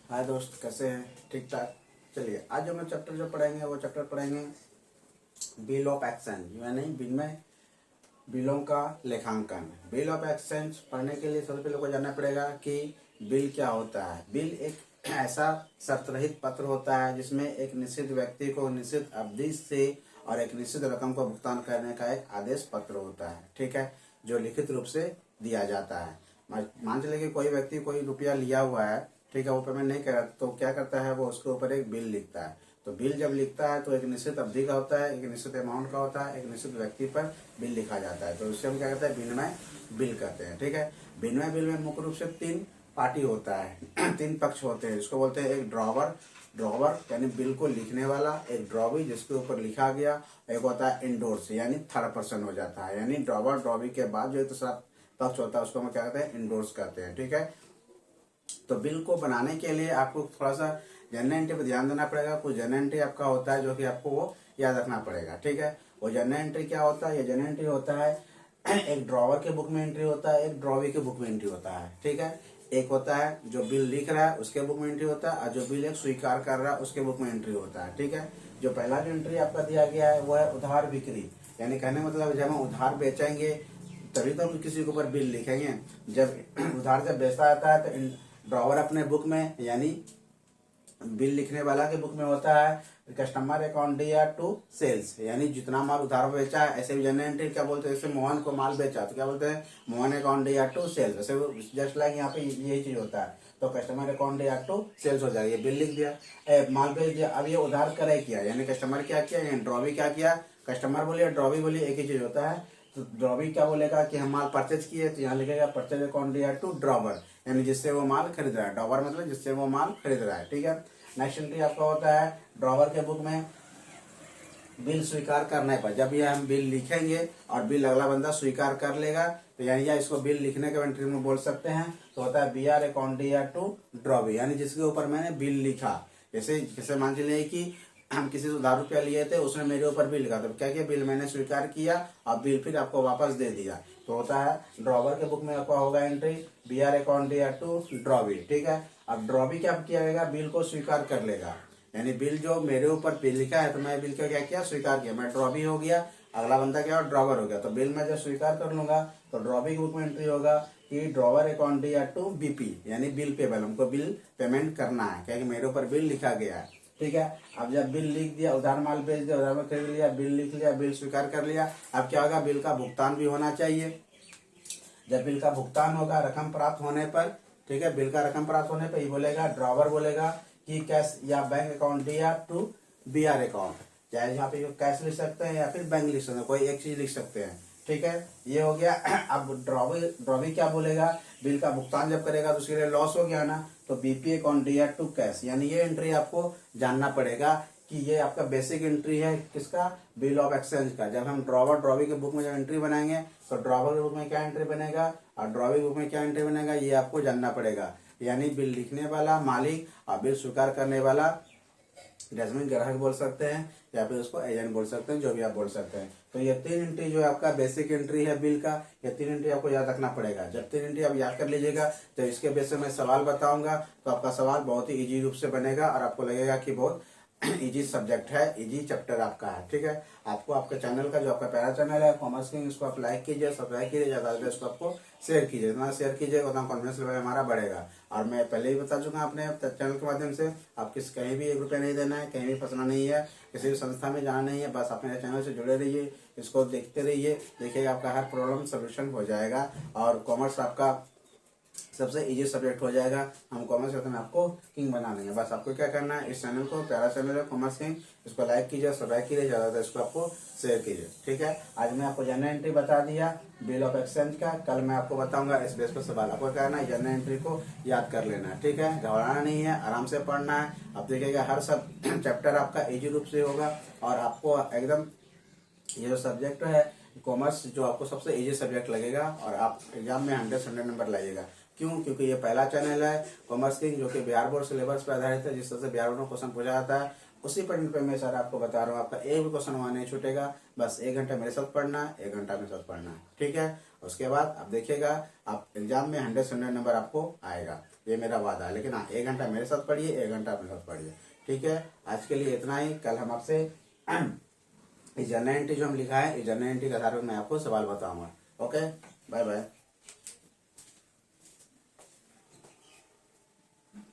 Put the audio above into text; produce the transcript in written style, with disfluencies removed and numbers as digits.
हाय दोस्त, कैसे हैं? ठीक ठाक। चलिए, आज जो मैं चैप्टर जो पढ़ेंगे वो चैप्टर पढ़ेंगे बिल ऑफ एक्सचेंज, यानी बिलों का लेखांकन। बिल ऑफ एक्सचेंज पढ़ने के लिए सबसे पहले को जानना पड़ेगा कि बिल क्या होता है। बिल एक ऐसा शर्त रहित पत्र होता है जिसमें एक निश्चित व्यक्ति को निश्चित अवधि से और एक निश्चित रकम को भुगतान करने का एक आदेश पत्र होता है, ठीक है, जो लिखित रूप से दिया जाता है। मान चलिए कि कोई व्यक्ति कोई रुपया लिया हुआ है, ठीक है, वो पेमेंट नहीं कर रहा, तो क्या करता है, वो उसके ऊपर एक बिल लिखता है। तो बिल जब लिखता है तो एक निश्चित अवधि का होता है, एक निश्चित अमाउंट का होता है, एक निश्चित व्यक्ति पर बिल लिखा जाता है। तो उससे हम क्या करते हैं, विनिमय बिल करते हैं, ठीक है। विनिमय बिल में मुख्य रूप से तीन पार्टी होता है, तीन पक्ष होते हैं। इसको बोलते हैं एक ड्रॉवर यानी बिल को लिखने वाला, एक ड्रॉवी जिसके ऊपर लिखा गया, एक होता है इंडोर्स यानी थर्ड पर्सन हो जाता है, यानी ड्रॉवी के बाद जो दूसरा पक्ष होता है उसको हम क्या कहते हैं, इंडोर्स करते हैं, ठीक है। तो बिल को बनाने के लिए आपको थोड़ा सा जनरल एंट्री पर ध्यान देना पड़ेगा। कुछ जनरल एंट्री आपका होता है जो कि आपको वो याद रखना पड़ेगा, ठीक है। वो जनरल एंट्री क्या होता है? ये जनरल एंट्री होता है एक ड्रॉवर के बुक में एंट्री होता है, एक ड्रॉवी के बुक में एंट्री होता है, ठीक है। एक होता है जो बिल लिख रहा है उसके बुक में एंट्री होता है, और जो बिल एक स्वीकार कर रहा है उसके बुक में एंट्री होता है, ठीक है। जो पहला जो एंट्री आपका दिया गया है वो है उधार बिक्री, यानी कहने मतलब जब हम उधार बेचेंगे तभी तो हम किसी के ऊपर बिल लिखेंगे। जब उधार जब बेचता आता है तो ड्रॉवर अपने बुक में यानी बिल लिखने वाला के बुक में होता है कस्टमर अकाउंट या टू सेल्स, यानी जितना माल उधार बेचा है। ऐसे भी जनरल एंट्री क्या बोलते हैं, जैसे मोहन को माल बेचा तो क्या बोलते हैं, मोहन अकाउंट या टू सेल्स। ऐसे जस्ट लाइक यहाँ पे यही चीज होता है। तो कस्टमर अकाउंट या टू सेल्स हो जाएगी, बिल लिख दिया, माल बेच दिया। अब ये उधार करे किया, यानी कस्टमर क्या किया, यानी ड्रॉवी क्या किया, कस्टमर बोलिए ड्रॉवी बोलिए एक ही चीज होता है। तो ड्रॉवी क्या बोलेगा कि हम माल परचेज किए, तो यहाँ लिखेगा परचेज अकाउंट या टू ड्रॉवर, यानी जिससे वो माल खरीद रहा है। ड्रॉवर मतलब जिससे वो माल खरीद रहा है, ठीक है। नेक्स्ट एंट्री आपका होता है ड्रॉवर के बुक में बिल स्वीकार करने पर। जब ये हम बिल लिखेंगे और बिल अगला बंदा स्वीकार कर लेगा तो यानी या इसको बिल लिखने के एंट्री में बोल सकते हैं। तो होता है BR अकाउंट या टू ड्रॉवी, यानी जिसके ऊपर मैंने बिल लिखा। जैसे मान लीजिए कि हम किसी से उधार रुपया लिए थे, उसने मेरे ऊपर बिल लिखा, तो क्या किया, बिल मैंने स्वीकार किया और बिल फिर आपको वापस दे दिया। तो होता है ड्रॉवर के बुक में आपका होगा एंट्री BR अकाउंट या टू ड्रॉवी, ठीक है। अब ड्रॉवी क्या किया जाएगा, बिल को स्वीकार कर लेगा, यानी बिल जो मेरे ऊपर बिल लिखा है तो मैं बिल का क्या किया, स्वीकार किया, मैं ड्रॉवी हो गया, अगला बंदा क्या हो, ड्रॉवर हो गया। तो बिल मैं जब स्वीकार कर लूंगा तो ड्रॉवी की बुक में एंट्री होगा कि ड्रॉवर अकाउंट या टू BP, यानी बिल पेबल, हमको बिल पेमेंट करना है, क्या मेरे ऊपर बिल लिखा गया है, ठीक है। अब जब बिल लिख दिया, उधार माल बेच दिया, उधार माल खरीद लिया, बिल लिख लिया, बिल स्वीकार कर लिया, अब क्या होगा, बिल का भुगतान भी होना चाहिए। जब बिल का भुगतान होगा रकम प्राप्त होने पर, ठीक है, बिल का रकम प्राप्त होने पर ये बोलेगा, ड्रॉवर बोलेगा कि कैश या बैंक अकाउंट या टू BR अकाउंट, चाहे यहाँ पे कैश लिख सकते हैं या फिर बैंक लिख सकते हैं, कोई एक चीज लिख सकते हैं, ठीक है। ये हो गया। अब ड्रॉवी क्या बोलेगा, बिल का भुगतान जब करेगा तो उसके लिए लॉस हो गया ना, तो BP अकाउंट या टू कैश, यानी ये एंट्री आपको जानना पड़ेगा कि ये आपका बेसिक एंट्री है किसका, बिल ऑफ एक्सचेंज का। जब हम ड्रॉवी के बुक में जब एंट्री बनाएंगे तो ड्रॉवर के बुक में क्या एंट्री बनेगा और ड्रॉवी बुक में क्या एंट्री बनेगा, ये आपको जानना पड़ेगा। यानी बिल लिखने वाला मालिक और बिल स्वीकार करने वाला जजमेंट ग्राहक बोल सकते हैं या फिर उसको एजेंट बोल सकते हैं, जो भी आप बोल सकते हैं। तो ये तीन एंट्री जो है आपका बेसिक एंट्री है बिल का, ये तीन एंट्री आपको याद रखना पड़ेगा। जब तीन एंट्री आप याद कर लीजिएगा तो इसके बेस से मैं सवाल बताऊंगा, तो आपका सवाल बहुत ही इजी रूप से बनेगा और आपको लगेगा कि बहुत इजी सब्जेक्ट है, इजी चैप्टर आपका है, ठीक है। आपको आपके चैनल का जो आपका प्यारा चैनल है कॉमर्स किंग, इसको आप लाइक कीजिए, सब्सक्राइब कीजिए, ज्यादा से इसको आपको शेयर कीजिए। जितना शेयर कीजिएगा उतना कॉन्फिडेंस लेवल हमारा बढ़ेगा। और मैं पहले ही बता चुका अपने चैनल के माध्यम से, आप कहीं भी ₹1 नहीं देना है, कहीं भी फंसना नहीं है, किसी भी संस्था में जाना नहीं है, बस आप मेरे चैनल से जुड़े रहिए, इसको देखते रहिए, देखिएगा आपका हर प्रॉब्लम सोल्यूशन हो जाएगा और कॉमर्स आपका सबसे इजी सब्जेक्ट हो जाएगा। हम कॉमर्स करते हैं, आपको किंग बना देंगे। बस आपको क्या करना है, इस चैनल को, प्यारा चैनल है कॉमर्स किंग, इसको लाइक कीजिए, सब्सक्राइब कीजिए, ज्यादातर इसको आपको शेयर कीजिए, ठीक है। आज मैं आपको जनरल एंट्री बता दिया बिल ऑफ एक्सचेंज का, कल मैं आपको बताऊंगा इस बेस पर सवाल। आपको क्या करना है, जनरल एंट्री को याद कर लेना है, ठीक है, घबराना नहीं है, आराम से पढ़ना है। अब देखिएगा हर सब चैप्टर आपका इजी रूप से होगा और आपको एकदम ये जो सब्जेक्ट है कॉमर्स जो आपको सबसे इजी सब्जेक्ट लगेगा और आप एग्जाम में 100 से 100 नंबर लाइएगा। क्यों? क्योंकि ये पहला चैनल है कॉमर्स किंग जो कि बिहार बोर्ड सिलेबस पर आधारित है। जिस तरह से बिहार बोर्ड में क्वेश्चन पूछा जाता है उसी पॉइंट पे मैं सर आपको बता रहा हूँ, आपका एक भी क्वेश्चन वहाँ नहीं छूटेगा। बस 1 घंटा मेरे साथ पढ़ना है, 1 घंटा मेरे साथ पढ़ना है, ठीक है। उसके बाद आप देखिएगा, आप एग्जाम में 100 से 100 नंबर आपको आएगा, ये मेरा वादा है। लेकिन हाँ, 1 घंटा मेरे साथ पढ़िए, 1 घंटा अपने साथ पढ़िए, ठीक है। आज के लिए इतना ही। कल हम आपसे जनरल एंट्री जो हम लिखा है, जनरल एंट्री के आधार पर मैं आपको सवाल बताऊंगा। Okay, bye bye.